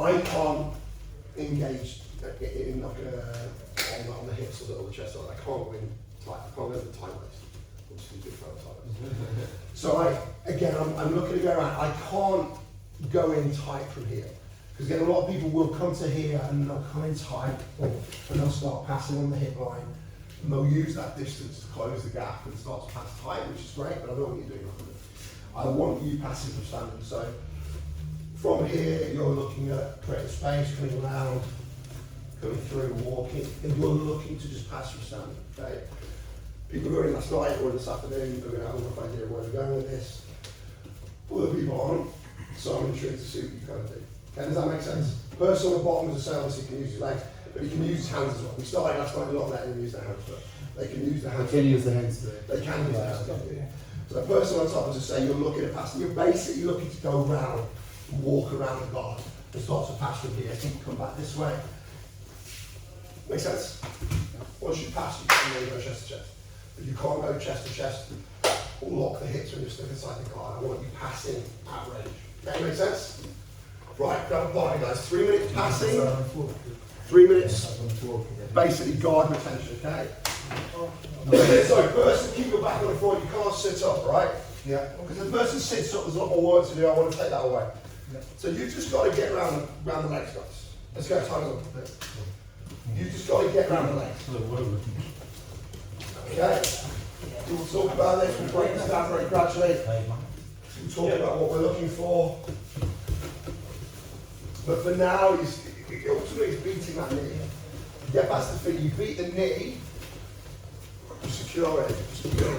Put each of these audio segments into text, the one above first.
I can't engage in like on the hips or the chest. I can't go in tight. I can't go in the tight waist. I'm just a big fan of tight waist. So I'm looking to go around. I can't go in tight from here. Because again, a lot of people will come to here and they'll come in tight and they'll start passing on the hip line. And they'll use that distance to close the gap and start to pass tight, which is great, but I don't want you doing that. I want you passing from standing. So from here, you're looking at creating space, coming around, coming through, walking, and you're looking to just pass from standing, okay? People who are in last night or this afternoon are going to have a rough idea where we're going with this. Other people aren't, so I'm intrigued to see what you kind of do. Okay, does that make sense? The person on the bottom of the sail obviously can use his legs, but he can use his hands as well. We started last night, a lot of letting them use their hands, but they can use their hands. They can use their hands to it. They can use their hands to do it. So the person on top, as I say, you're looking at passing. You're basically looking to go around, walk around the guard, and start to pass from here. So you can come back this way. Make sense? Once you pass, you can go chest to chest. If you can't go chest to chest, lock the hips when you're stuck inside the guard. I want you passing at range. Okay, make sense? Right, grab a body, guys. 3 minutes passing. 3 minutes. Basically guard retention, okay? So first, keep your back on the floor. You can't sit up, right? Yeah. Because if the person sits up, there's a lot more work to do. I want to take that away. Yeah. So you just got to get around the legs, guys. Let's go, time up. You just got to get around the legs. Okay? We'll talk about this. We'll break this down very gradually. We'll talk about what we're looking for. But for now, ultimately it's beating that knee. Get past the feet. You beat the knee. You secure it. Just secure it.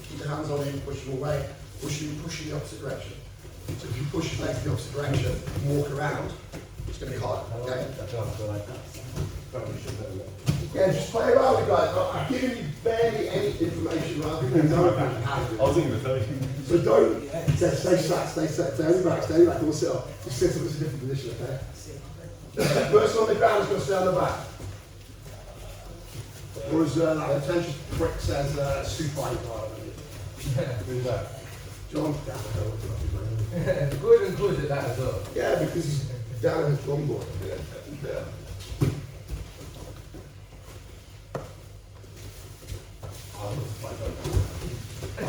Keep the hands on him, push him away, push him the opposite direction. So if you push his legs the opposite direction and walk around, it's going to be hard. Okay? Yeah, just play around with guys. I'm giving you barely any information rather than I was thinking the same. So don't stay flat, stay only back, don't sit up. Just sit up in a different position, okay? The person on the ground is going to stay on the back. Or as that attention prick says, supine. Who's that? John. Good and good at that as well. Yeah, because he's down in his drum board. Yeah.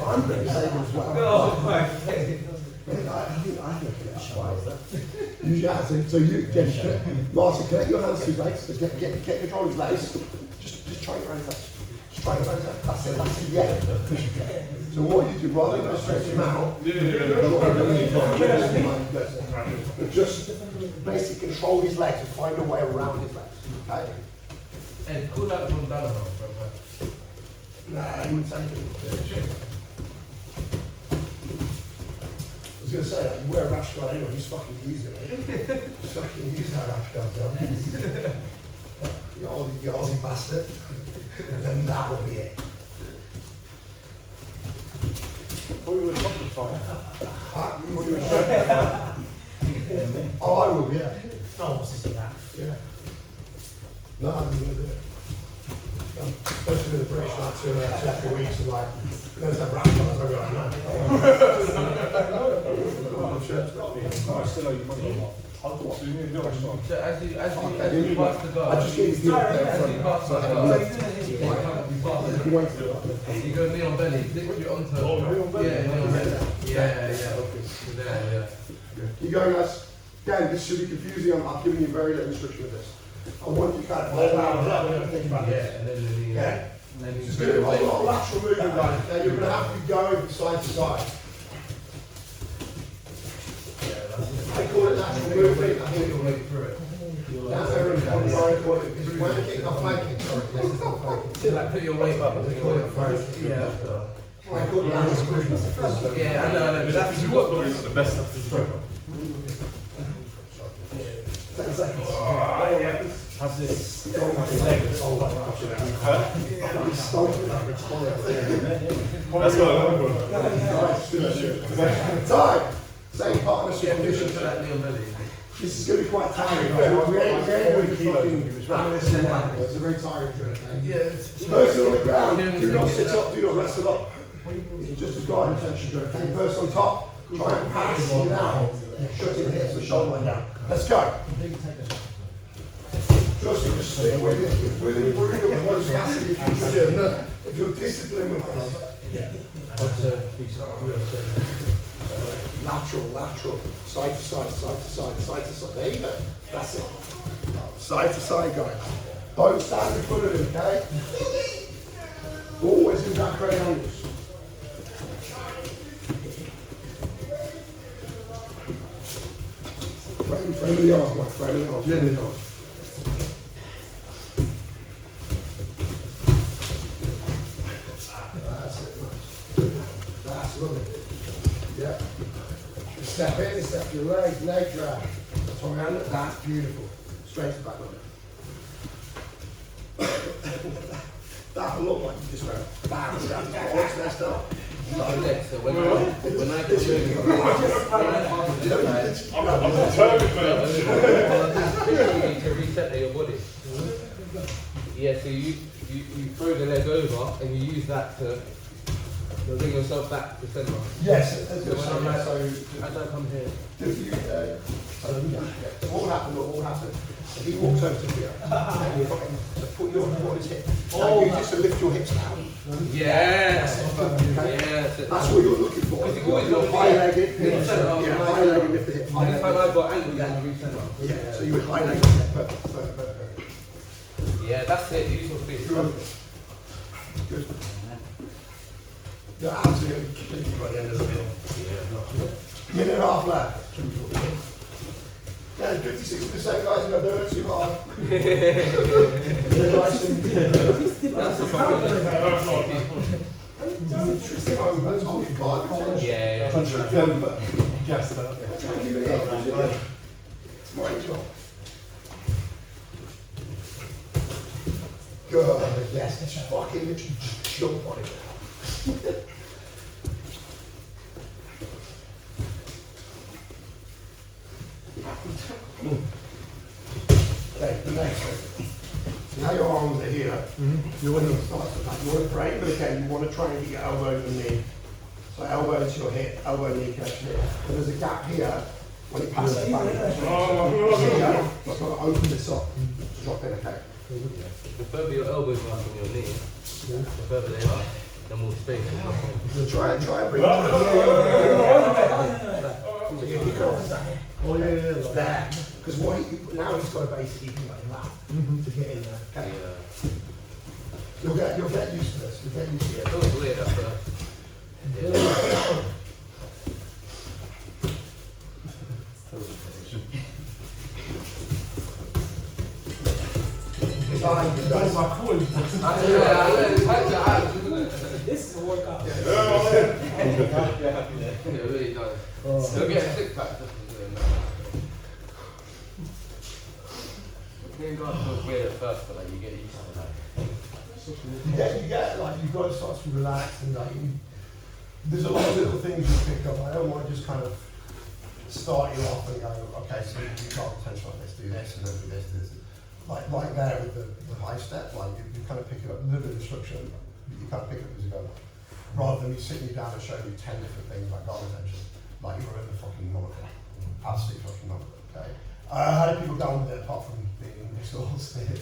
I'm very disabled as well. Oh, my God. I think yeah, so you, Martin, connect your hands to his legs, get control of his legs. Just try your own legs. Just try your own legs. That's it, yeah. So what you do, rather than stretch him out, just basically control his legs and find a way around his legs. Okay? And cool that from down. Nah, I wouldn't say anything. I was going to say that, you wear a rash guard anyway, just fucking use it, just fucking use that rash guard, don't you Aussie bastard. And then that will be it. What were you talking about? Oh, I will, yeah. Oh, what's this about? Yeah. No, I'm going to do it. Especially with the British like 2 or 3 weeks and like, there's that rash guard, I'll be like, no. I'm sure it's got me. I still owe you money or not? So as you pass the guard, I just gave you as you pass the guard, you you go knee on belly, lift your onto. Yeah, knee on belly. Yeah. There. Keep going, guys. Again, this should be confusing. I'm giving you very little instruction with this. I want you to kind of play around and think about it. And then It's going to be a lot of lateral movement, guys. Okay? You're going to have to be going from side to side. I call it lateral movement. I think your way through it. that's very important. It's flanking, not flanking. Sorry. Like put your weight up and call it first. Yeah. I call it lateral movement. Yeah, I know. But that's the best stuff to throw. 10 seconds. How's this? Let's go. Time. Same partnership conditions. This is going to be quite tiring. It's a very tiring drill. Person on the ground, do not sit up, do not rest it up. Just as guard attention drill. Person on top, try and pass it down. Yeah, shut your hips, the shoulder line down. Let's go. Just stick with it. We're going to go as fast as you can do. If you're disciplined with this. Lateral. Side to side. There you go. That's it. Side to side, guys. Don't stand in front of him, okay? Always in back right angles. Frame of the arm, like frame of the arm. Yeah, the arm. That's it, that's lovely. Yeah. Step in, step your leg drag. That's beautiful. Straight to back leg. That'll look like you just went bam, it's messed up. So when I get I'm determined, man. to reset your body. Yeah, so you throw the leg over and you use that to bring yourself back to centre. Yes, So as I come here. What will happen? If he walks over to here, and you're fucking put your foot on his hip. Oh, you just to lift your hips down. Yeah. That's what you're looking for. You're high-legged, high-legged, lift the hip. Anytime I've got angle, you can recentre. Yeah, so you would high-legged, perfect. Yeah, that's it. Use your feet. Good. You're absolutely killing me by the end of the day. Minute and a half left. Yeah, 56% guys, you're doing it too hard. That's the problem. Yeah. Guess that. It's my job. Good, yes, just fucking literally just jump on it. Okay, the next one. Now your arms are here. You want to start with that. You want to frame, but again, you want to try and get your elbow to the knee. So elbow to your hip, elbow knee connection here. And there's a gap here when it passes back. You've got to open this up. Drop in, okay. The further your elbows are from your knee, the further they are, the more space you have. So try and bring it there. Because what now he's got to basically do like that to get in there. Okay. You'll get used to this. You'll get used to it. It feels weird at first. That's my point. This is a workout. It really does. You'll get a six pack just from doing that. Being God feels weird at first, but like you get used to that. You get like you've got to start to relax and like there's a lot of little things you pick up. I don't want to just kind of start you off and go, okay, so you got potential like this, do this, and then do this, do this. Like there with the high step, like you kind of pick it up, a little bit of instruction, you kind of pick it up as you go. Rather than me sitting you down and showing you 10 different things like guard retention, like you were in the fucking monitor. Absolutely fucking monitor, okay? How do people go with it apart from being exhausted?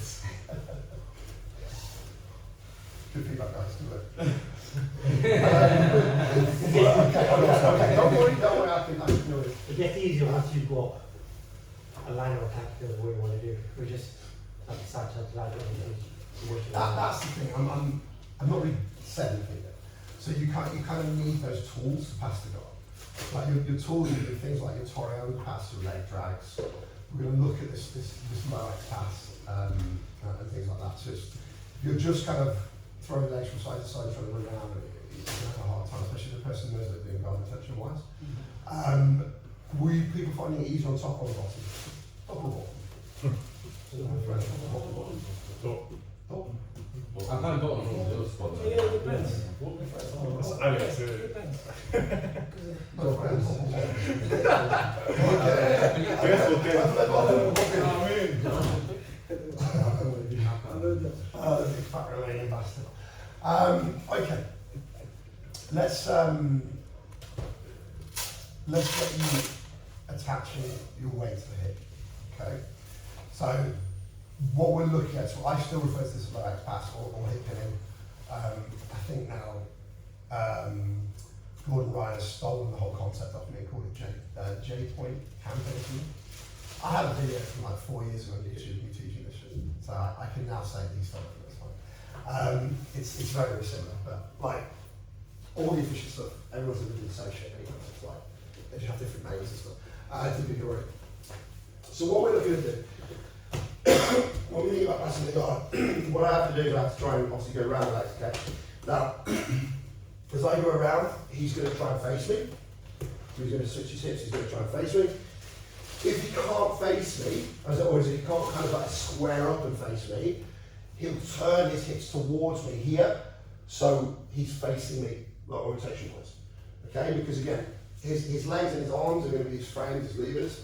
Good feedback, guys, do it. Okay, don't worry, I think I can do it. It gets easier once you've got a line of attack of what you want to do. We just have to start to line of That's the thing. I'm not really said anything yet. So you kind of need those tools to pass the guard. Like your tools will be things like your Torreon pass, your leg drags. We're going to look at this low X pass and things like that. So you're just kind of throwing legs from side to side, trying to run around. It's going to have a hard time, especially the person knows they're doing guard retention wise. People finding it easier on top or the bottom? Top or bottom? I can't go on all those spots. Yeah, it depends. Alex, Big fat Romanian bastard. Okay. Let's get you attaching your weight to the hip. Okay? So what we're looking at, so I still refer to this as latex pass or hip pinning. I think now Gordon Ryan has stolen the whole concept off me and called it J-point campaign. I had a video from like 4 years ago on YouTube me teaching this shit, so I can now say these stuff. It's very, very similar, but like all the efficient stuff, everyone's going to do the same shit anyway. It's like they just have different names and stuff. To be correct. So what we're looking to do, when we think about passing the guard, what I have to do is I have to try and obviously go around like okay. Now, as I go around, he's going to try and face me. He's going to switch his hips. He's going to try and face me. If he can't face me, or if he can't kind of like square up and face me, he'll turn his hips towards me here, so he's facing me, like rotation wise. Okay, because again, his legs and his arms are going to be his frames, his levers.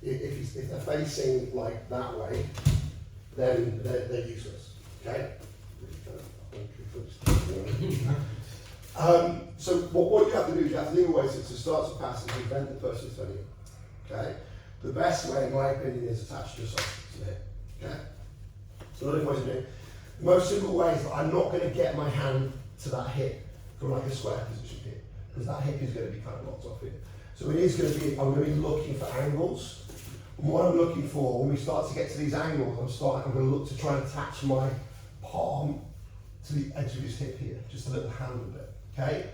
If they're facing like that way, then they're useless. Okay. So what you have to do is you have to think of ways to start to pass and prevent the person turning. Okay. The best way, in my opinion, is attach yourself to the hip. Okay. So a lot of ways of doing it. The most simple way is that I'm not going to get my hand to that hip from like a square position here, because that hip is going to be kind of locked off here. So it is going to be, I'm going to be looking for angles. And what I'm looking for, when we start to get to these angles, I'm going to look to try and attach my palm to the edge of his hip here, just a little handle bit, okay?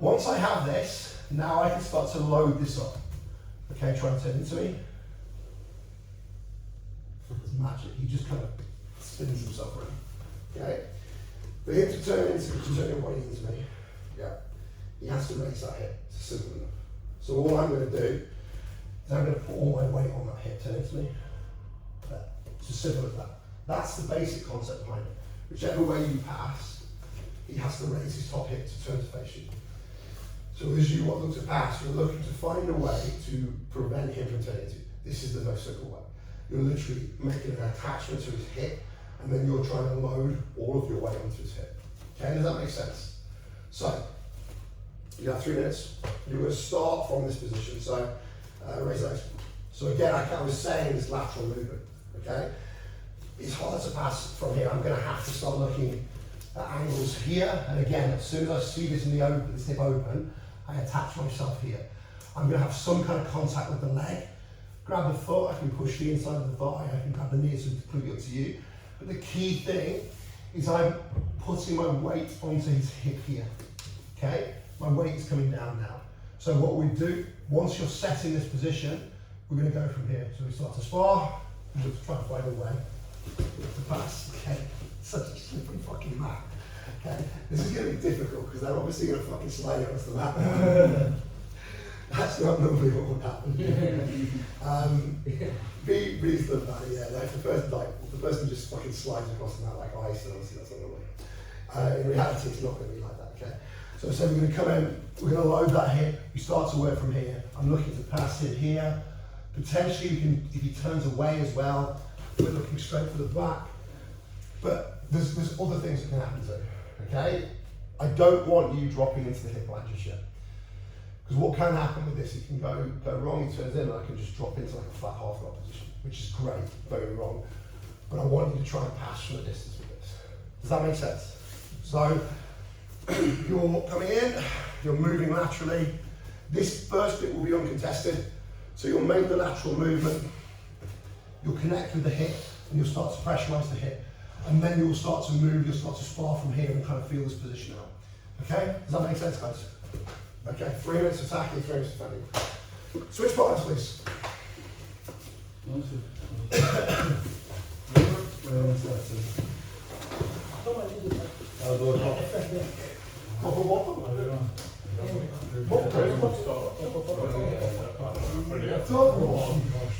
Once I have this, now I can start to load this up. Okay, try and turn into me. It's magic, he just kind of spins himself around, okay? For him to turn your body into me, yeah, he has to raise that hip, it's simple enough. So all I'm going to do is I'm going to put all my weight on that hip, turn into me. It's as simple as that. That's the basic concept behind it. Whichever way you pass, he has to raise his top hip to turn to face you. So as you look to pass, you're looking to find a way to prevent him from turning to you. This is the most simple way. You're literally making an attachment to his hip, and then you're trying to load all of your weight onto his hip. Okay, does that make sense? So, you have 3 minutes. You're going to start from this position. So, raise legs. So again, I was saying this lateral movement. Okay, it's hard to pass from here. I'm going to have to start looking at angles here. And again, as soon as I see this in the open, this hip open, I attach myself here. I'm going to have some kind of contact with the leg. Grab the foot. I can push the inside of the thigh. I can grab the knee. It's completely up to you. But the key thing is I'm putting my weight onto his hip here. Okay, my weight is coming down now. So what we do, once you're set in this position, we're going to go from here. So we start to spar, and we'll try to find a way to pass. Okay, such a slippery fucking mat. Okay, this is going to be difficult because they're obviously going to fucking slide across the mat. That's not normally what would happen. Be stuff about it, yeah. Like the person just fucking slides across the mat like ice, and obviously that's not going to work. In reality, it's not going to be like that. Okay. So we're going to come in, we're going to load that hip. We start to work from here. I'm looking to pass him here. Potentially, you can, if he turns away as well, we're looking straight for the back. But there's other things that can happen too. Okay. I don't want you dropping into the hip line just yet. Because what can happen with this, it can go wrong, he turns in, and I can just drop into like a flat half guard position, which is great, very wrong. But I want you to try and pass from the distance with this. Does that make sense? So, you're coming in, you're moving laterally. This first bit will be uncontested. So you'll make the lateral movement, you'll connect with the hip, and you'll start to pressurise the hip. And then you'll start to move, you'll start to spar from here and kind of feel this position out. Okay? Does that make sense, guys? Okay, 3 minutes attacking, 3 minutes defending. Switch partners, please.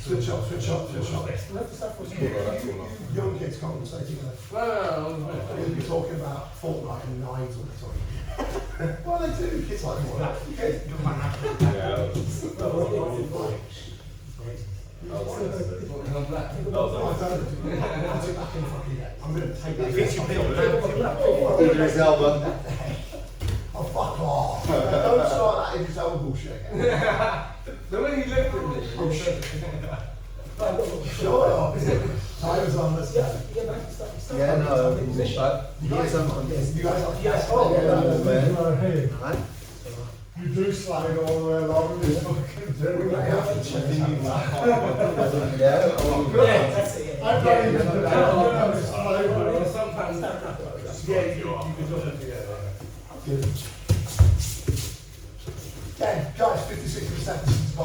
Switch up. Young kids conversating together. You're talking about Fortnite and knives all the time. Well, they do. Kids like Fortnite. I'm going to take that. Oh, fuck off. Don't start that Idris Elba bullshit again. The way he looked at me. Sure. Time's on, let's go. Yeah, no, You guys are, you guys are. Yeah. Right? You do slide all the way along this fucking thing. Yeah. That's it. I'm not even the slide. Sometimes Yeah, you can do it together. Okay, guys, 56 seconds. I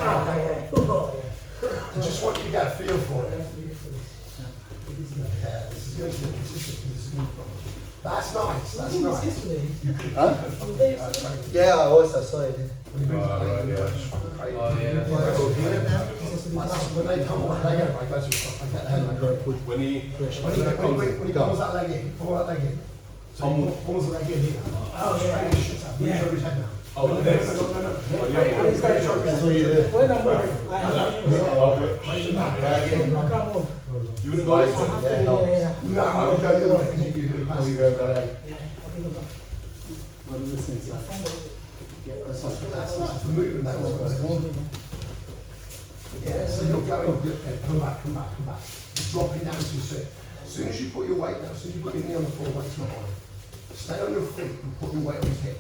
just want you to get a feel for it. Yeah, this is going to be consistent. This is going to be That's nice, that's nice. Huh? Yeah, I also saw it. Oh yeah. When they come on that leg in, I go to I get the head leg. When he When he comes that leg in, pull that leg in. So he pulls the leg in here. Oh, yeah. He's over his head now. Oh, No. That's what you do. You would advise him. No, I'll go the other way. You do the pass. What is this inside? That's the movement that was. Yeah, so you're going, come back. Dropping down to your seat. As soon as you put your weight down, as soon as you put your knee on the floor, weight's not on. Stay on your feet and put your weight on his hip.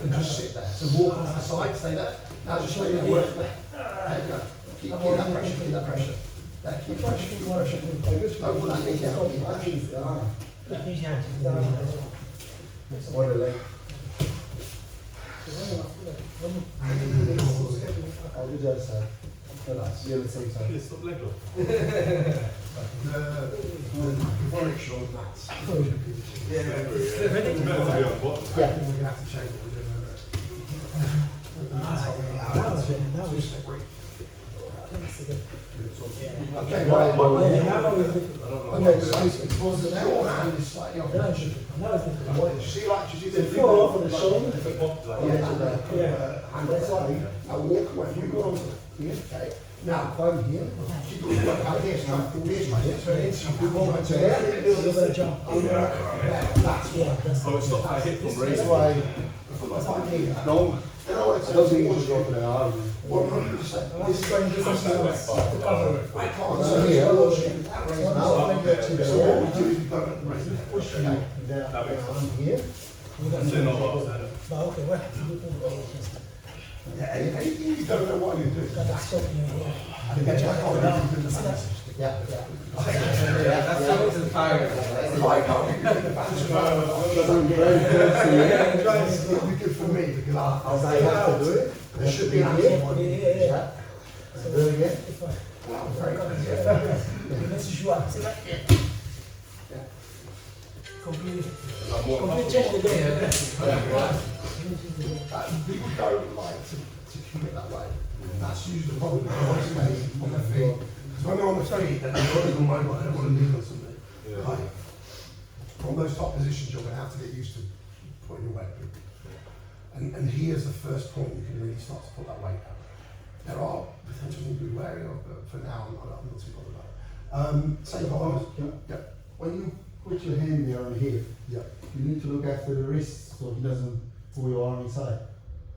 And just sit there. So walk on the side, stay there. Now just lay there, work there. There you go. Keep that pressure. There, keep pressure. Don't put that knee down. Keep that. What a leg. I'll do the other side. Relax, you're the same side. Stop leg lock. The euphoric short mats. It's better to be on the bottom. I think we're going to have to change what we're doing. Okay, right. Okay, so your hand is slightly off. See, like, you see the Fall off the shoulder. hand is slightly. Now walk away. You go on to here, okay? Now, from here, keep looking like out here, so from here, turn in, so you go on to here. That's Yeah, that's Oh, it's not high hip from That's raising. why, right here. no, You know what it I don't says? think you should go for the arm. 100%. This is going to do something else. I can't So say here, here. now, So what we do is we go and raise it. push you there, arm here. Say no about that. But okay, what have to do? Yeah, anything you don't know what you're doing. That's something here. Yeah, That's always tiring. I can't give you the balance. I'm very close to you. It's not good for me because I'll As I have to do it. There should be an here. answer. Yeah. Do it again. Well, very good. Completely I'm more change the game. People don't like to commit that way. That's usually the problem. They want to stay on their feet. Because when they're on the feet, then they're running on mobile, they don't want to lean on something. Yeah. Like, from those top positions, you're going to have to get used to putting your weight through. And here's the first point you can really start to put that weight down. There are potential things to be wary of, but for now, I'm not too bothered about it. Same bottom. Yeah. When you put your hand there on here, Yeah. you need to look after the wrist so he doesn't pull your arm inside.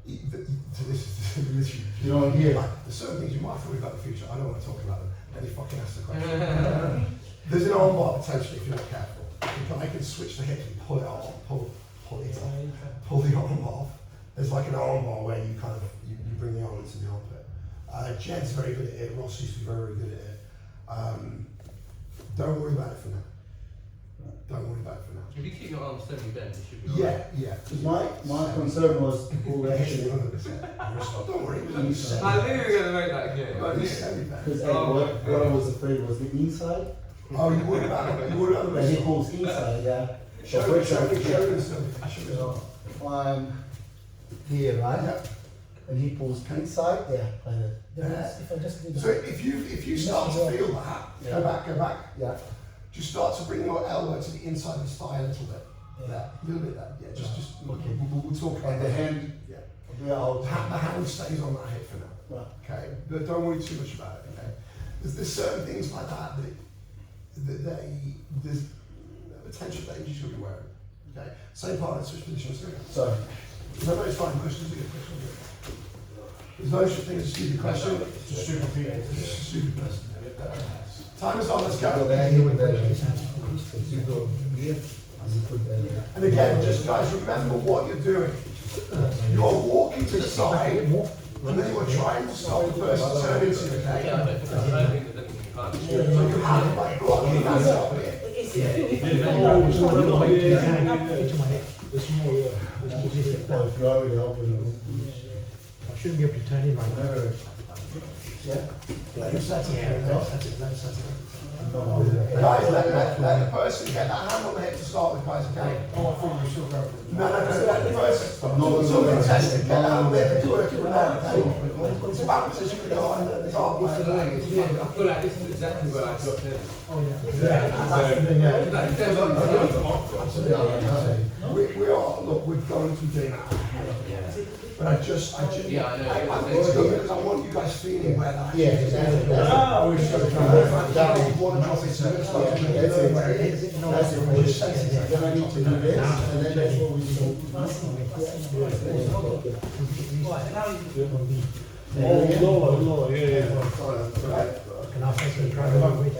So this is the issue. You know, here. Like, there's certain things you might have to worry about in the future. I don't want to talk about them. Then he fucking asks the question. There's an arm bar potentially if you're not careful. But I can switch the hip and pull it off, pull it off, pull the arm off. There's like an arm bar where you kind of you bring the arm into the armpit. Jed's very good at it. Ross used to be very, very good at it. Don't worry about it for now. Don't worry about it for now. If you keep your arms semi-bent, it should be Yeah, yeah. My concern was to pull that Actually, shit. 100%. Don't worry, it was only I knew you were going to make that clear. only 70 pounds. Because what I was afraid was the inside, Oh, you worried about it? You worried about the and he wrist? pulls inside, yeah. Show me something. So if I'm here, right? Yeah. And he pulls inside, yeah, like that. If I just do So if you start to feel that, go back. Yeah. Just start to bring your elbow to the inside of his thigh a little bit. Yeah. There, a little bit there. Yeah, just Okay. we'll talk about And the that. hand, Yeah. yeah, I'll The hand stays on that hip for now. Right. Okay, but don't worry too much about it. Okay, there's certain things like that there's potential dangers you should be wearing. Okay, same part of the switch position. Sorry. No, it's fine. Questions are good. Questions are good. There's no such thing as a stupid question. It's a stupid people. It's a stupid person. Time is on, let's go. And again, just guys, remember what you're doing. You are walking to the side, and then you are trying to stop the person turning to you, okay? So you have like blocking that up here. I shouldn't be able to turn in right now. Let him set it. That's it. Guys, let the person get that hand on the hip to start with, guys, okay? No, let the person. Something tested, get that hand on the hip to work it with that, okay? It's about position we go on the top. I feel like this is exactly where I got there. We are, look, we're going to do that. But I just, I think it's good because I want you guys feeling where that is. Want to drop it, so we're gonna start to make it where it is. Then I need to do this, and then that's what we do. Lower, yeah. Can I say some try to with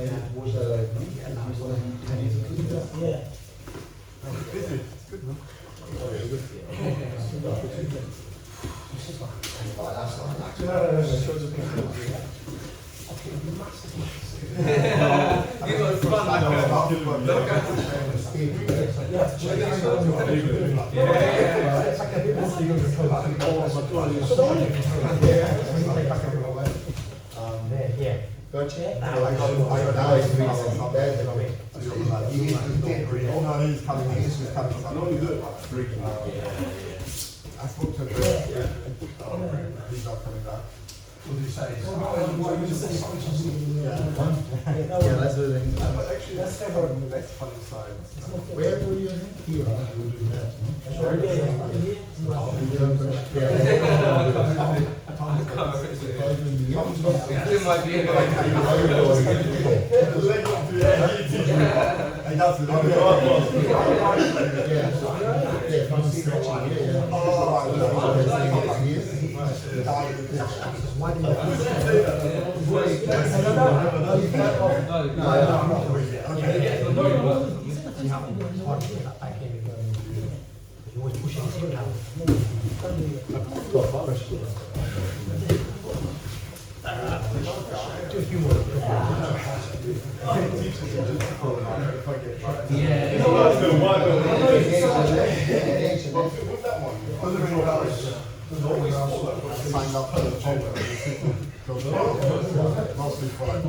I spoke to him. He's not coming back. What do you say? Yeah, let's do it. Actually, let's have a next funny side. Where do you think? Here, we'll do that. It might be You always push it down. Do a few more. Signed up for the mostly for like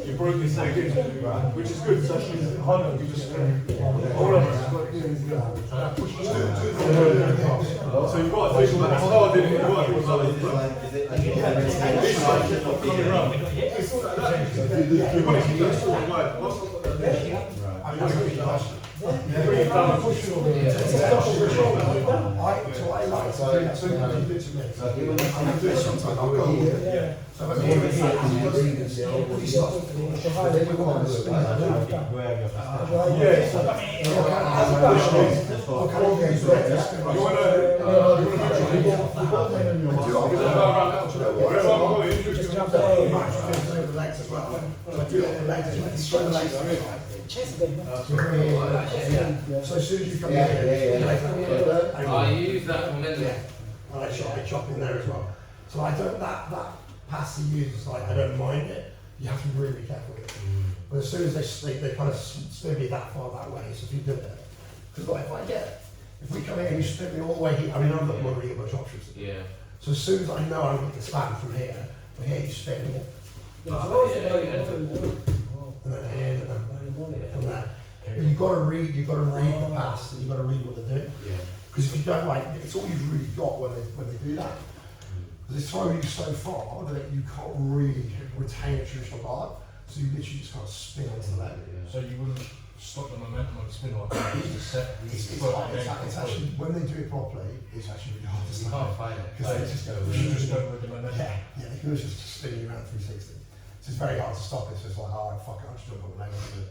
You broke his leg, which is good. So she's hard. You just hold on. So you've got a visual that's hard, didn't it? You've got to keep that sort of wide. So as soon as you come in, I use that from then. I chop in there as well. So I don't, that pass you use is like, I don't mind it. You have to be really careful with it. But as soon as they kind of spin me that far that way, so if you do it, because like if we come in and you spin me all the way here, I mean, I'm not going to get much options. Yeah. So as soon as I know I'm going to span from here, But here you spin it. Yeah, so also yeah, very yeah. important, And then here, and then very important. from there. But you've got to read the pass, and you've got to read what they're doing. Yeah. Because if you don't, like, it's all you've really got when they do that. Because they throw you so far that you can't really retain a traditional guard. So you literally just kind of spin onto the leg. So you wouldn't stop the momentum of the spin like that, it's just set. It's actually, when they do it properly, it's actually really hard to You stop. can't find it. Because they just go, You should just go with the momentum. yeah, they can just spin you around 360. So it's very hard to stop it. So it's like, oh, fuck it, I'm just doing what the leg to do.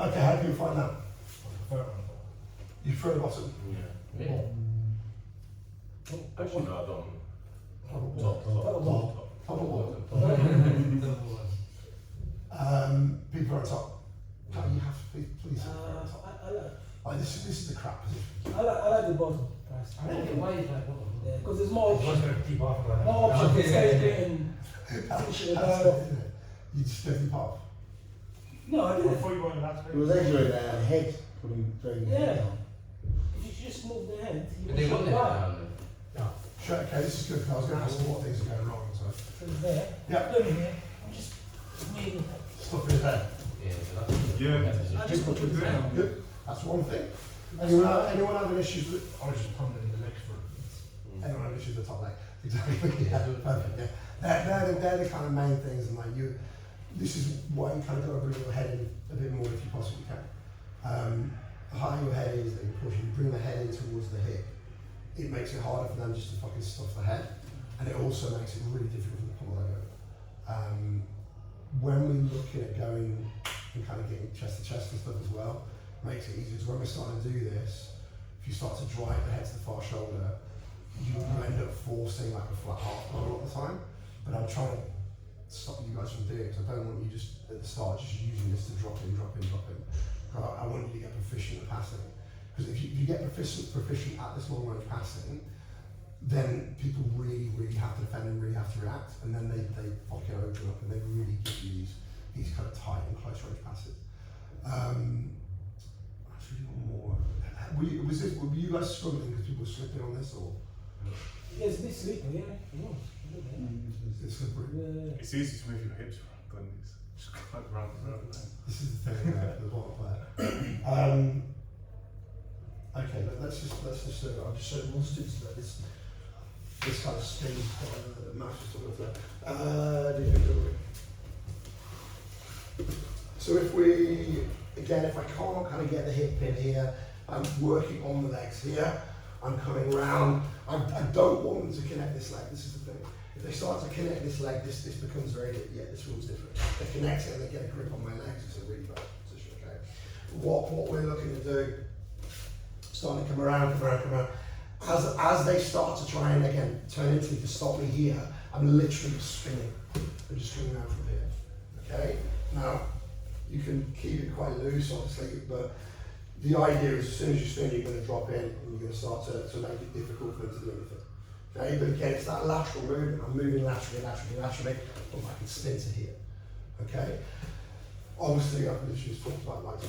Okay, how do you find that? You throw the bottom. Yeah. Actually, no, I don't. Top or bottom? People are on top. Can you have to please? This is the crap position. I like the bottom. Why is that? Because there's more What's options. going to keep off of More options to Yeah, escape yeah, it and finish it That's with it, isn't it? You just go pop. No, I I didn't. thought you weren't allowed to. It was actually the head putting throwing the head Yeah. down. If you just move the hand, you But can they shut want the it bar. down then. Sure, okay, this is good because I was going to ask them what things are going wrong. So, So it's there. yeah, Look here. I'm just moving. stuff in there. Yeah, so that's. Yeah. I just put it down. Good. That's one thing. Anyone having issues with? I was just pummeling the legs for it. Anyone having issues with the top leg? Exactly. Yeah, perfect. Yeah, they're the kind of main things, and like you, this is why you kind of got to bring your head in a bit more if you possibly can. The higher your head is that you push, you bring the head in towards the hip. It makes it harder for them just to fucking stuff the head, and it also makes it really difficult for the pull leg over. When we're looking at going and kind of getting chest to chest and stuff as well, makes it easier. Because when we're starting to do this, if you start to drive the head to the far shoulder, you end up forcing like a flat half a lot of the time. But I'm trying to stop you guys from doing it because I don't want you just at the start just using this to drop in. I want you to get proficient at passing. Because if you get proficient at this long range passing, then people really have to defend and really have to react, and then they fucking open up and they really give you these kind of tight and close range passes. Actually, one more. Were you guys struggling because people were slipping on this, or? Yeah, it's a bit sleepy, yeah. No, It's slippery. yeah. It's easy to move your hips around, but it's just like round and round. This is the thing the bottom player. Okay, let's just I'll just show you one student that this kind of spin match is talking about. So if I can't kind of get the hip in here, I'm working on the legs here. I'm coming round. I don't want them to connect this leg. This is the thing. If they start to connect this leg, this becomes very, this feels different. They connect it and they get a grip on my legs. It's a really bad position, okay? What we're looking to do, starting to come around. As they start to try and, again, turn into me to stop me here, I'm literally spinning. I'm just coming around from here, okay? Now, you can keep it quite loose, obviously, but the idea is as soon as you spin, you're going to drop in and you're going to start to make it difficult for them to do anything. Okay, but again, it's that lateral movement. I'm moving laterally, but I can spin to here. Okay? Obviously, I've literally just talked about like the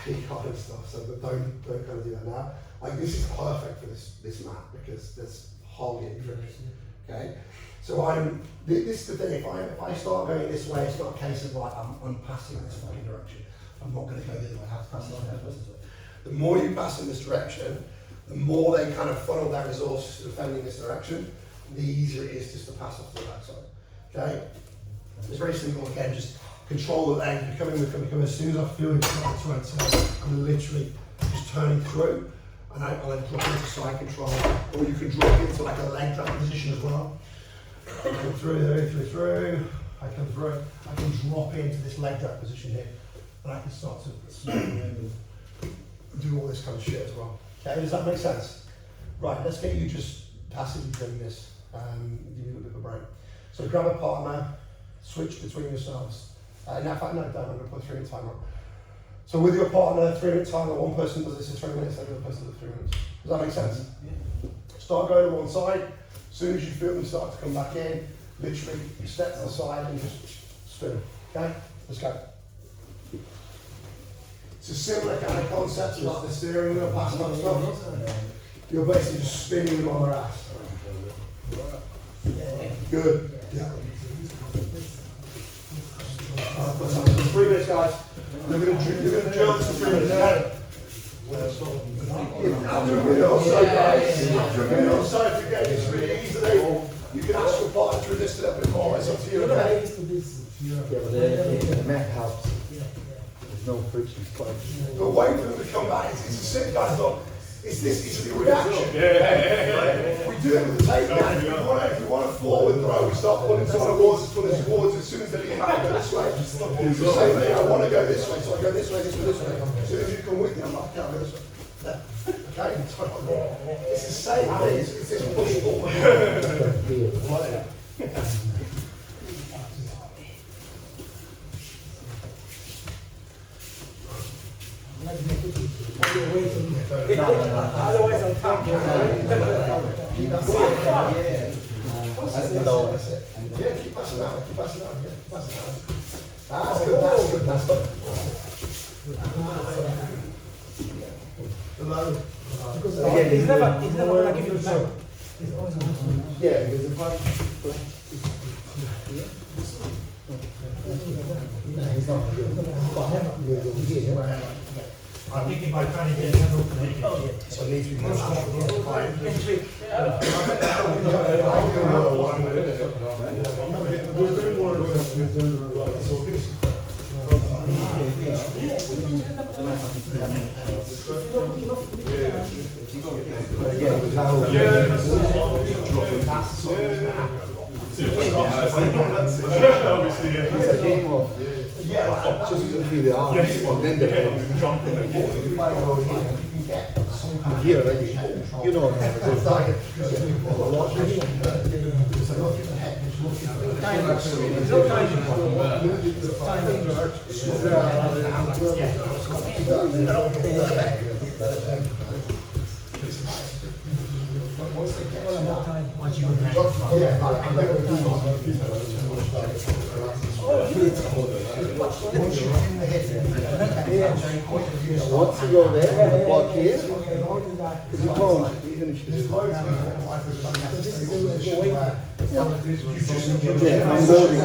K card and stuff, so but don't kind of do that now. Like this is perfect for this mat because there's hardly any friction. Okay? So this is the thing, if I start going this way, it's not a case of like I'm passing in this fucking direction. I'm not going to go the other way, I have to pass this way, I have to pass this way. The more you pass in this direction, the more they kind of funnel their resources to defending this direction, the easier it is just to pass off to the backside. Okay? It's very simple again, just control the leg, become as soon as I feel it starting to turn, I'm literally just turning through and I drop into side control, or you can drop into like a leg drag position as well. I come through, I come through, I can drop into this leg drag position here and I can start to snap and do all this kind of shit as well. Okay, does that make sense? Right, let's get you just passively doing this, give you a little bit of a break. So grab a partner, switch between yourselves. In fact, no, don't, I'm going to put a 3-minute timer on. So with your partner, 3-minute timer, one person does this in 3 minutes, the other person does 3 minutes. Does that make sense? Yeah. Start going to one side, as soon as you feel them start to come back in, literally step to the side and just spin. Okay, let's go. It's a similar kind of concept to like the steering wheel, passing up stuff. You're basically just spinning them on their ass. Good. Yeah. minutes, guys. You're going to drill this for 3 minutes. Also, if you get this really easily, you can ask your partner to resist a little bit more. It's up to you, okay? Yeah, but the mat helps. There's no friction. But wait for them to come back. It's a simple, guys. Look, it's a reaction. We do it with the tape down. If we want to forward throw, we start pulling someone towards. As soon as they lean back, go this way. It's the same thing. I want to go this way, so I go this way, this way, this way. As soon as you come with me, I'm like, okay, I'll go this way. Okay? It's the same thing. It's this push forward. Otherwise, I'm talking. That's it. Yeah, keep passing out. Keep passing out. Yeah, keep passing out. That's good. That's good. That's good. Below. He's never gonna give you the time. Yeah, because if I... I think if I try to get another open, So it needs to be more just to feel the arms, and then the here already, you know, once you go there, and walk here, because you can't, even if you yeah, I'm loading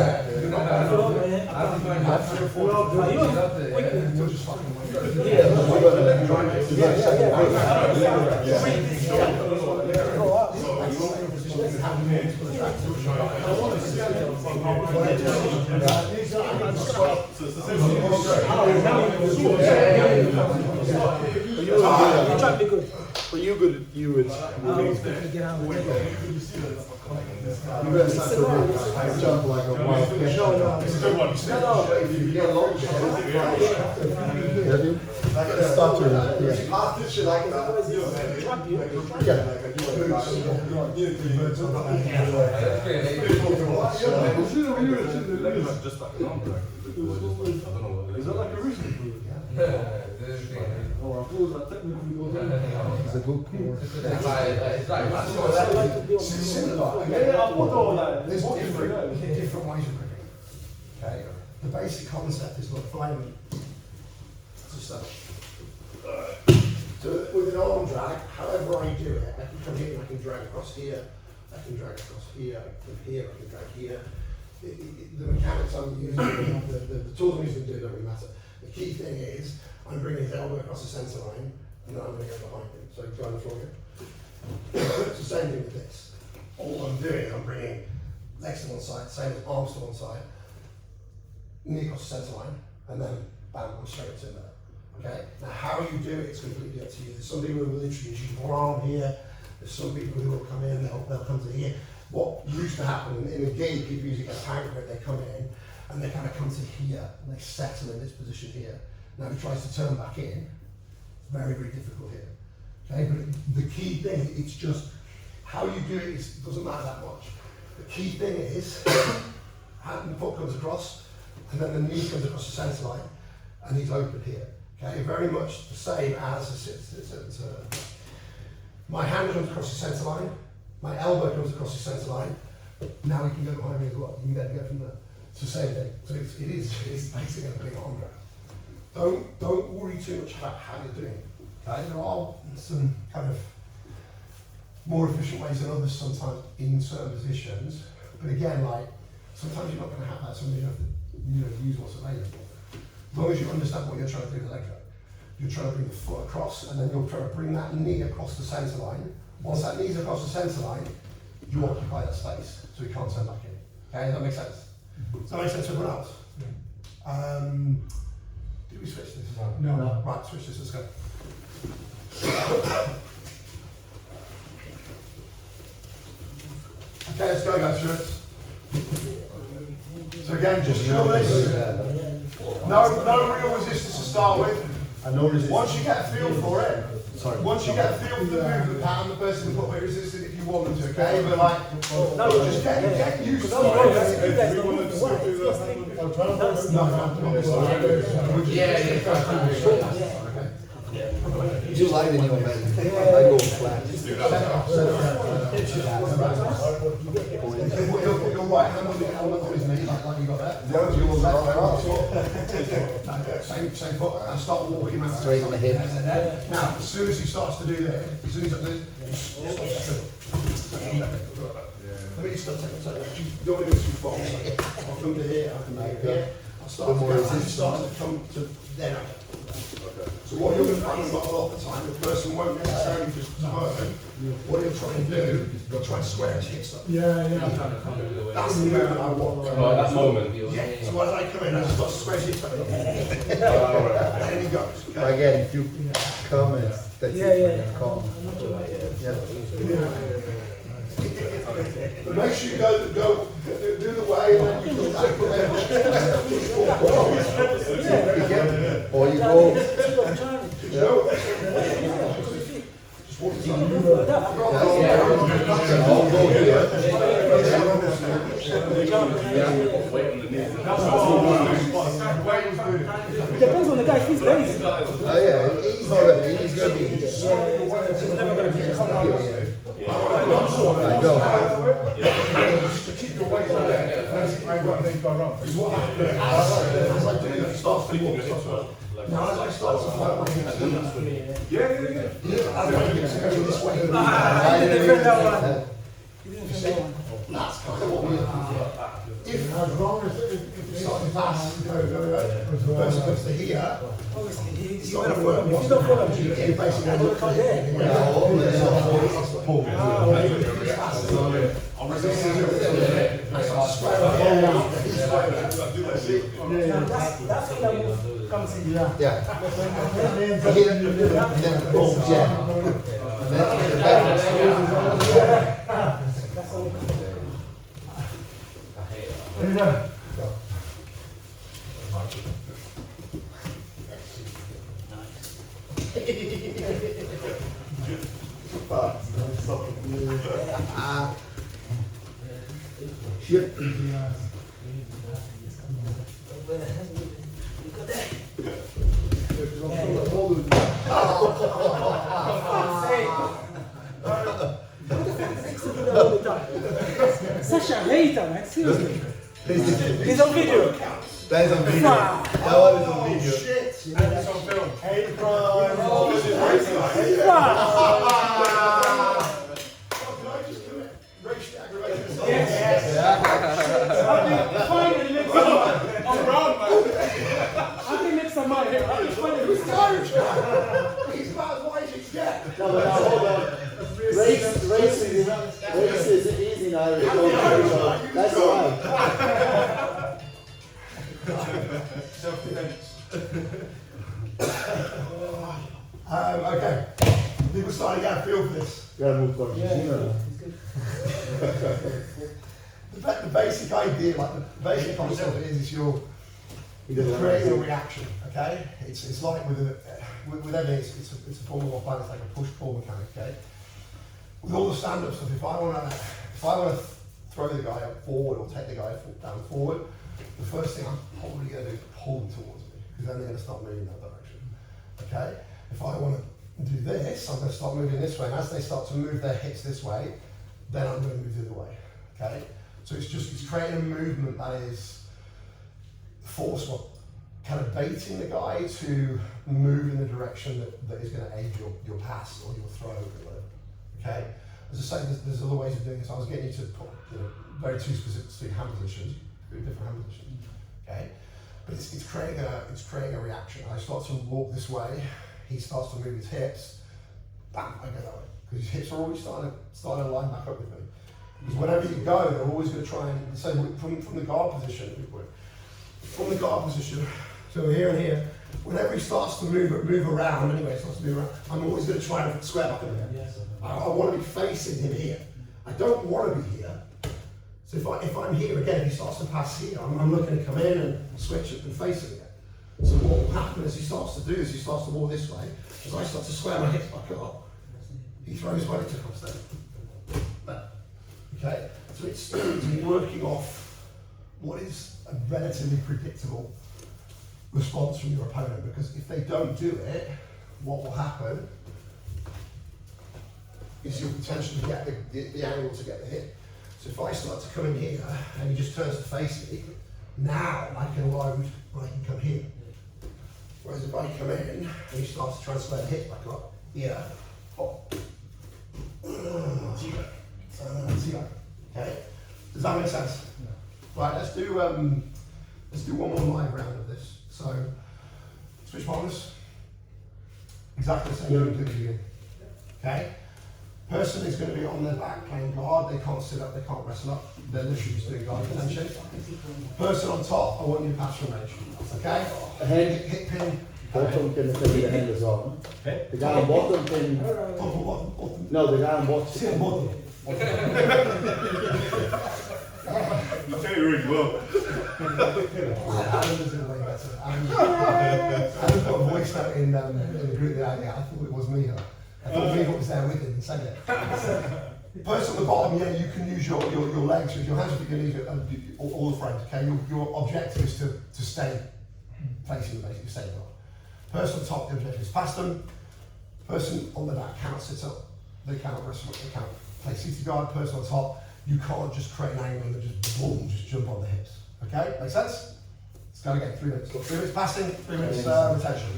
But you would, you better start to jump like a wild cat. No, if you get along, start to, Just like an arm drag. I don't know what it is. Is that like a wrist? Oh, I thought that technically goes in. It's a good cool. There's different ways of cricket. Okay. The basic concept is look, flying. So with an arm drag, however I do it, I can come here and I can drag across here, I can drag across here, from here, I can drag here. The mechanics I'm using, the tools I'm using don't really matter. The key thing is, I'm bringing his elbow across the centre line, and then I'm going to go behind him. So go on the floor again. It's the same thing with this. All I'm doing is I'm bringing legs to one side, same as arms to one side, knee across the centre line, and then bam, I'm straight to there. Okay? Now how you do it is completely up to you. There's some people who will introduce you more arm here, there's some people who will come in, they'll come to here. What used to happen in a gig, people usually get a tank grip, they come in, and they kind of come to here, and they settle in this position here. Now if he tries to turn back in, it's very, very difficult here. Okay, but the key thing, it's just, how you do it doesn't matter that much. The key thing is, hand and foot comes across, and then the knee comes across the centre line, and he's open here. Okay, very much the same as my hand comes across the centre line, my elbow comes across the centre line, now he can go behind me as well. You can then go from there. It's the same thing. So it's basically a big arm drag. Don't worry too much about how you're doing it. Okay? There are some kind of more efficient ways than others sometimes in certain positions. But again, like sometimes you're not going to have that, so you have to use what's available. As long as you understand what you're trying to do with the leg drag. You're trying to bring the foot across, and then you're trying to bring that knee across the centre line. Once that knee's across the centre line, you occupy that space, so you can't turn back in. Okay, does that make sense? Does that make sense to everyone else? Did we switch this? No. Right, switch this, let's go. Okay, let's go guys, through it. So again, just feel this. No real resistance to start with. Once you get a feel for it, once you get a feel for the movement pattern, the person can put a bit of resistance if you want them to, okay? But like, just get used to it. You light in your man. I go flat. Your right hand on his knee, like you got that. Same foot, and start walking around. Straight on the hip. Now, as soon as he starts to do that, as soon as he stop let me just stop taking a second. You don't want to go too far. I'll come to here, I'll come back here. I'll start to go, and start to come to there. So what you're going to find a lot of the time, the person won't necessarily just turn. What he'll try and do, he'll try and square his hips up. Yeah. That's the movement I want. Right, that moment. Yeah, so as I come in, I just start to square his hips up. And then he goes. Okay? Again, if you come and that's it. Come. But make sure you do the way and then you come back. Or you go. Just walk the Depends on the guy, if he's lazy. Oh yeah, he's not ready. He's gonna be. He's never going to be I know. Keep your weight on there. I've got things go wrong. As I do that, it starts to walk. Now as I start to fight my hips, Yeah. as I get to go this way, that's kind of what we're looking for. If as long as it starts to pass, go. Person comes to here, it's not going to work. You basically look at it. Pull. That's when that move comes in. Yeah. Then boom, jab. Shit. Such a hater, man. Seriously. He's on video. That is on video. That one is on video. Shit! It's on film. Hate crime! Can I just do it? Racially aggravated. Finally make some money. I can make some money here. Who's the Irish guy? He's about as white as you get. No, but now hold on. Race is easy in Irish. That's right. Self-defense. Okay. People starting to get a feel for this. Gotta move forward. The basic idea, like the basic concept is you're creating a reaction. Okay, it's like with everything, it's a form of balance, like a push-pull mechanic. Okay, with all the stand-up stuff, if I want to throw the guy up forward or take the guy down forward, the first thing I'm probably going to do is pull them towards me, because then they're going to start moving that direction. Okay, if I want to do this, I'm going to start moving this way, and as they start to move their hips this way, then I'm going to move the other way. Okay, so it's creating a movement that is forceful, kind of baiting the guy to move in the direction that is going to aid your pass or your throw or whatever. Okay, as I say, there's other ways of doing this. I was getting you to put very two specific hand positions, different hand positions. Okay, But it's creating a reaction. I start to walk this way, he starts to move his hips, bam, I go that way. Because his hips are always starting to line back up with me. Because whenever you go, they're always going to try and say from the guard position. From the guard position, so here and here, whenever he starts to move around, anyway, starts to move around, I'm always going to try and square back in here. I want to be facing him here. I don't want to be here. So if I'm here again, if he starts to pass here, I'm looking to come in and switch it and face him again. So what will happen as he starts to do is he starts to walk this way. As I start to square my hips back up, he throws weight to come down. Okay, so it's working off what is a relatively predictable response from your opponent, because if they don't do it, what will happen is you'll potentially get the angle to get the hit. So if I start to come in here and he just turns to face me, now I can load and I can come here. Whereas if I come in and he starts to transfer the hip back up, here, hop, zero. Okay, does that make sense? No. Right, let's do one more live round of this. So, switch partners. Exactly the same as we did again. Okay? Person is going to be on their back playing guard. They can't sit up, they can't wrestle up. They're literally just doing guard contention. Person on top, I want you to pass from range. Okay? A hand, Hit pin. bottom can be the hand as well. No? The guy on bottom can. Bottom. No, the guy on bottom. Sit on bottom. You tell you really well. Adam is in a way better. Adam got a voice note in the group the other day. I thought it was Miha. I thought Miha was there with him and said it. Person at the bottom, yeah, you can use your legs with your hands, if you can use it, all the frames, okay? Your objective is to stay facing the basically stay guard. Person on top, the objective is past them. Person on the back cannot sit up. They cannot wrestle, they cannot play seated guard. Person on top, you can't just create an angle and just boom, just jump on the hips. Okay, make sense? It's going to get 3 minutes. 3 minutes passing, 3 minutes rotation.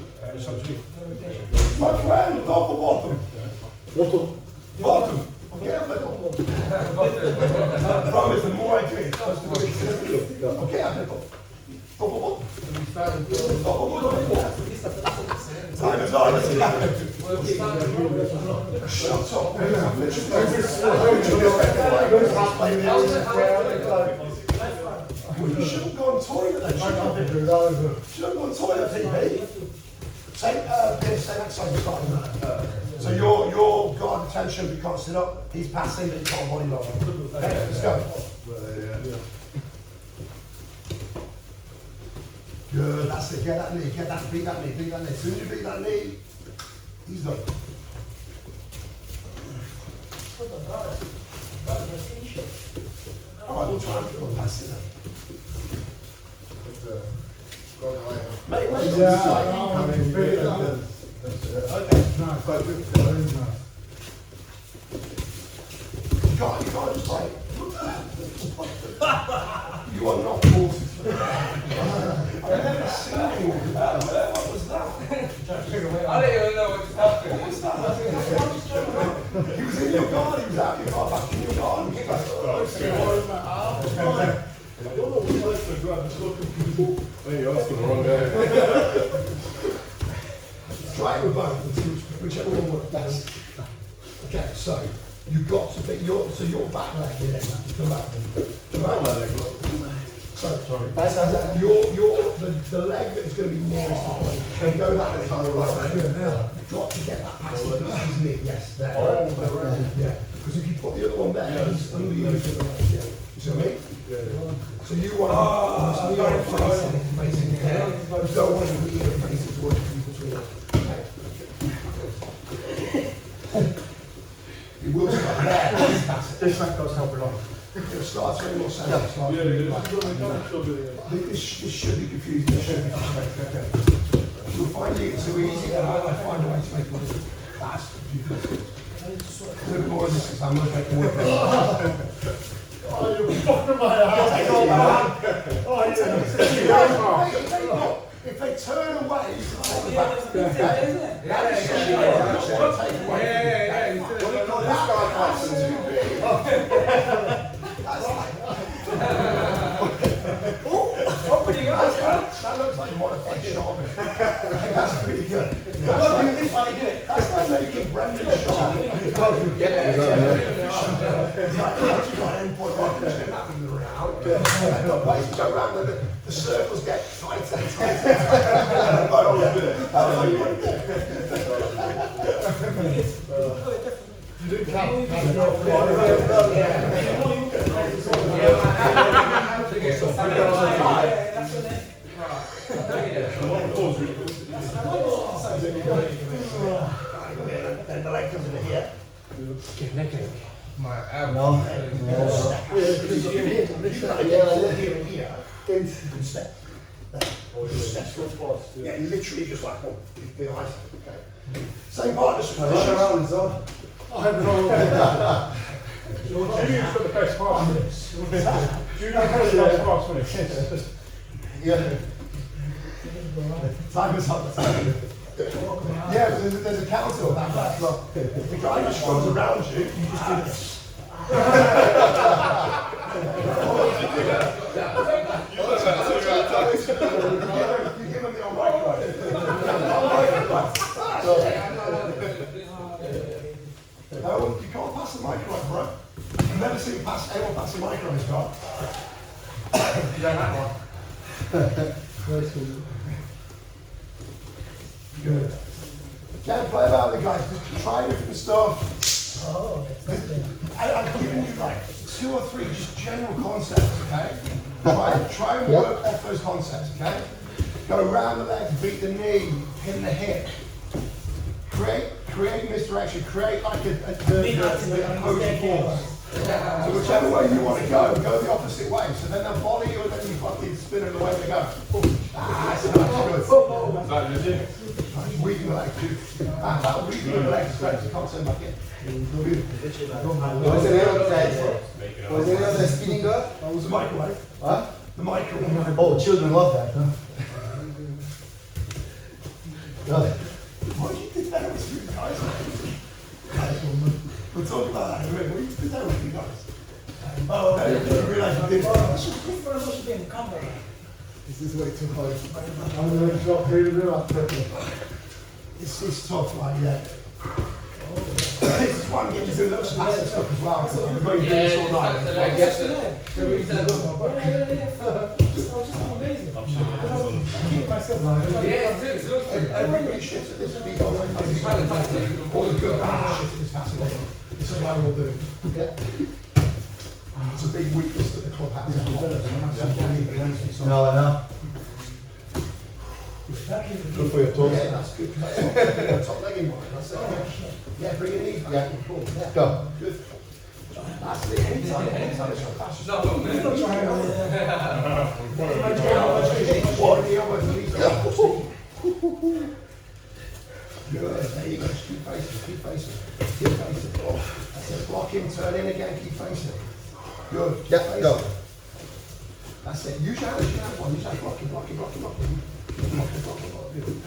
My friend, top or bottom? Bottom. Bottom. Okay, I'm I promise, the more I do it, okay, I'm top or bottom? Top or bottom? Time is on. Shut up. You shouldn't go on toilet then. Shouldn't go on toilet, TV. Take this, say next time you start that. So your guard attention, you can't sit up. He's passing, but he's got a body lock. Okay, let's go. Good, that's it. Get that knee, beat that knee, beat that knee. As soon as you beat that knee, he's done. Alright, we'll try and go past it then. Mate, wait, you can't just like, you are not forced. I've never seen anyone do that. What was that? I don't even know what just happened. What was that? He was in your guard, he was out of your guard, back in your guard. He was like, Hey, you're asking the wrong guy. try it with both, and see whichever one works best. Okay, so you've got to fit your back leg in it. Come back. So the leg that's going to be nearest the plate can go that way. You've got to get that past his knee. Yes, there. Yeah, because if you put the other one there, he's under your leg. You see what I mean? So you want to facing here. You don't want to be facing towards between us. It will start there. This one does help a lot. It'll start to make more sense. This should be confusing. This should be confusing. You'll find it too easy, and I find a way to make it fast. A little bit more of this, because I'm going to make it work. Oh, you're fucking my ass. Oh, If they turn away, you can take the back. That looks like a modified shot. That's pretty good. That's like making Brendan shot. It's like, once you've got an endpoint marker, it's going to happen around. Look, like, you go around, the circles get tighter and tighter. That's how you want to do it. You do cap. Then the leg comes in here. My abs. No. Step. Yeah, literally just like one. Be nice. Okay. Same partnership position. I haven't all Julian's got the best pass for this. Julian's got the best pass for this. Yeah. Time is up. Yeah, there's a counter on that back. Look, the guy just runs around you, you just do this. You give him the old micro. No, you can't pass the micro, bro. I've never seen anyone pass the micro in this car. You don't have one. Good. Can't play about the guys. Just try different stuff. I've given you like 2 or 3 just general concepts, okay? Try and work off those concepts, okay? Go around the legs, beat the knee, pin the hip. Create misdirection, create like the opposing force. So whichever way you want to go the opposite way. So then they'll volley you and then you fucking spin it the way they go. That's good. Weaving the legs, dude. That weaving the legs is great. You can't turn back in. Was there any other spinning girl? That was the microwave. Huh? The microwave. Oh, children love that, huh? What you did there with you guys? We'll talk about that in a minute. What you did there with you guys? Oh, no, you didn't realise you did. This is way too hard. I'm going to drop here and It's tough, like, yeah. This is why I'm getting to do little passive stuff as well. So I'm going to do this all night. I guess that. Everybody shits at this beat. All the good bad shit at this passive. This is what we'll do. It's a big weakness that the club has. No, I know. Good for your toes. Yeah, that's good. Top legging one. That's it. Yeah, bring it in. Yeah, cool. Yeah. Go. Good. That's it. Anytime it's your passion. No, man. What the elbows and knees are. Good. There you go. Just keep facing. Keep facing. Keep facing. That's it. Block in. Turn in again. Keep facing. Good. Keep Yeah, go. facing. That's it. Use your hands. Use your hands. Use that blocking. Blocking. Blocking. Blocking. Blocking. Blocking. Blocking.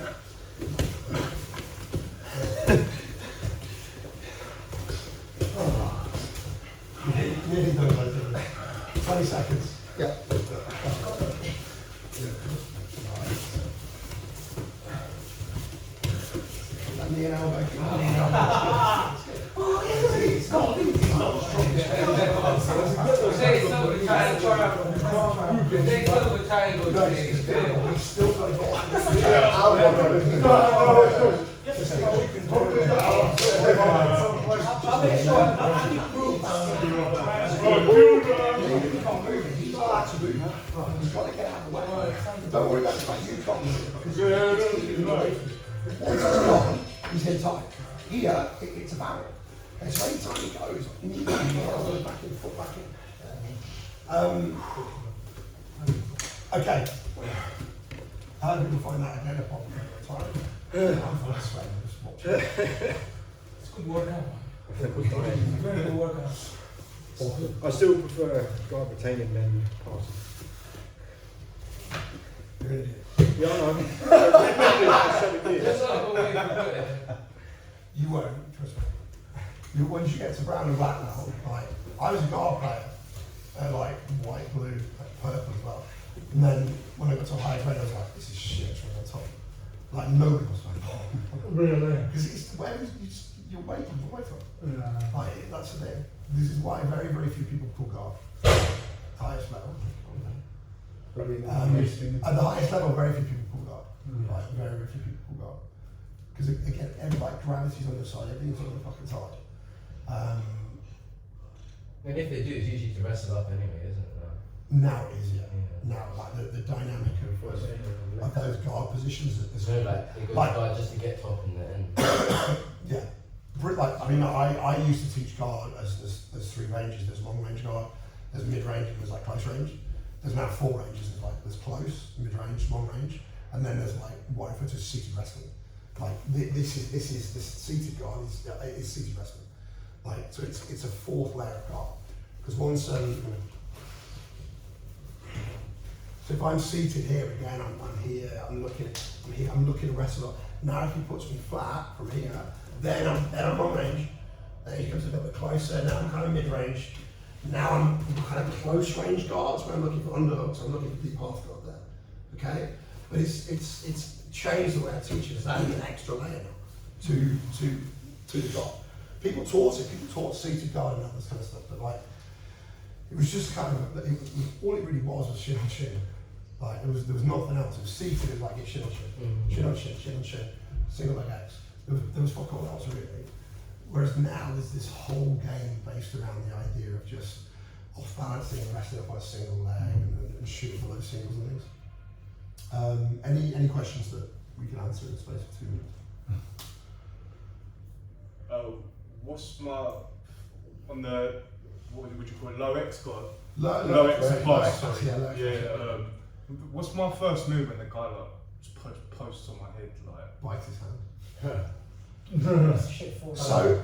Nearly done, I think. 20 seconds. Yeah. That knee and elbow. Knee and elbow. It's not the strongest. Say something with triangle. Say something with triangle. No, it's difficult. We've still got to go. Don't worry about the fact you can't move. Once it's gone, he's in tight. Here, it's a barrier. And so any time he goes, knee back in, elbow back in, foot back in. Okay. How do people find that again? I'm full of sweat. Just watch it. It's good workout. Very good workout. I still prefer guard retaining than passing. Really? Yeah, I know. That's not a way to put it. You won't, trust me. Once you get to brown and black now, like, I was a guard player, like white, blue, like purple as well. And then when I got to a higher grade, I was like, this is shit from the top. Like nobody was like, oh. Really? Because it's where you're waiting for it. Yeah. Like, that's the thing. This is why very, very few people pull guard. Highest level. At the highest level, very few people pull guard. Like, very, very few people pull guard. Because again, everybody, gravity's on your side, everything's on your fucking side. And if they do, it's usually to wrestle up anyway, isn't it? Now it is, yeah. Now, like the dynamic of those guard positions is So like, it goes guard just to get top in the end. yeah. Like, I mean, I used to teach guard as there's three ranges. There's long range guard, there's mid range, and there's like close range. There's now four ranges. There's close, mid range, long range, and then there's like what I refer to as seated wrestling. Like this seated guard is seated wrestling. Like, so it's a fourth layer of guard. Because once so if I'm seated here again, I'm here, I'm looking to wrestle up. Now if he puts me flat from here, then I'm long range. Then he comes a little bit closer. Now I'm kind of mid range. Now I'm kind of close range guards where I'm looking for underhooks. I'm looking for deep half guard there. Okay, but it's changed the way I teach it. It's adding an extra layer now to the guard. People taught seated guard and all this kind of stuff, but like it was just kind of all it really was shin on shin. Like there was nothing else. It was seated, it was like shin on shin, shin on shin, shin on shin, single leg X. There was fuck all else really. Whereas now there's this whole game based around the idea of just off balancing and resting up on a single leg and shooting for those singles and things. Any questions that we can answer in the space of 2 minutes? What's my on the what would you call it? Low X guard. Low X plus. Yeah. What's my first move when the guy like just posts on my head like? Bite his hand. So,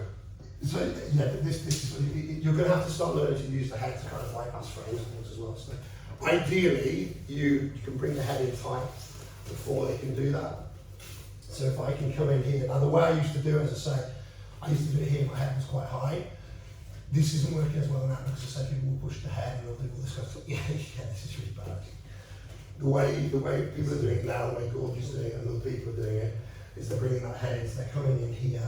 So yeah, this is you're going to have to start learning to use the head to kind of bypass frames and things as well. So ideally, you can bring the head in tight before they can do that. So if I can come in here, now the way I used to do it, as I say, I used to do it here, my head was quite high. This isn't working as well now because I say people will push the head and they'll do all this kind of stuff. Yeah, this is really bad. The way people are doing it now, the way Gorge is doing it and other people are doing it, is they're bringing that head in, so they're coming in here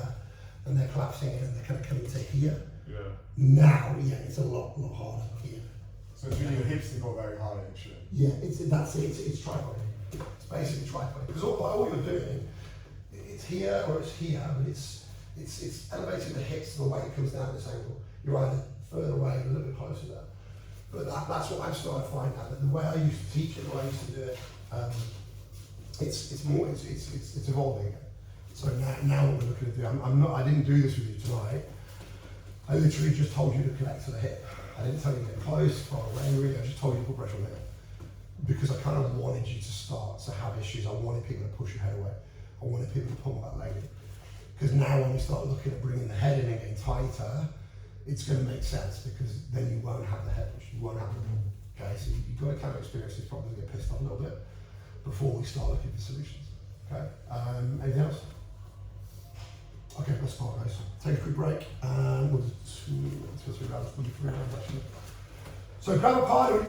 and they're collapsing it and they're kind of coming to here. Yeah. Now, yeah, it's a lot harder here. So it's really your hips that go very hard actually. Yeah, it's tripod. It's basically tripod. Because all you're doing, it's here or it's here, but it's elevating the hips to the way it comes down this angle. You're either further away or a little bit closer there. But that's what I've started finding out, that the way I used to teach it, the way I used to do it, it's evolving. So now what we're looking to do, I didn't do this with you tonight. I literally just told you to connect to the hip. I didn't tell you to get close, far away, really. I just told you to put pressure on the hip. Because I kind of wanted you to start to have issues. I wanted people to push your head away. I wanted people to pull that leg in. Because now when we start looking at bringing the head in and getting tighter, it's going to make sense because then you won't have the head push. You won't have the okay, so you've got to kind of experience these problems and get pissed off a little bit before we start looking for solutions. Okay, anything else? Okay, let's start, guys. Take a quick break and we'll do 2 or 3 rounds. We'll do 3 rounds actually. So grab a pile.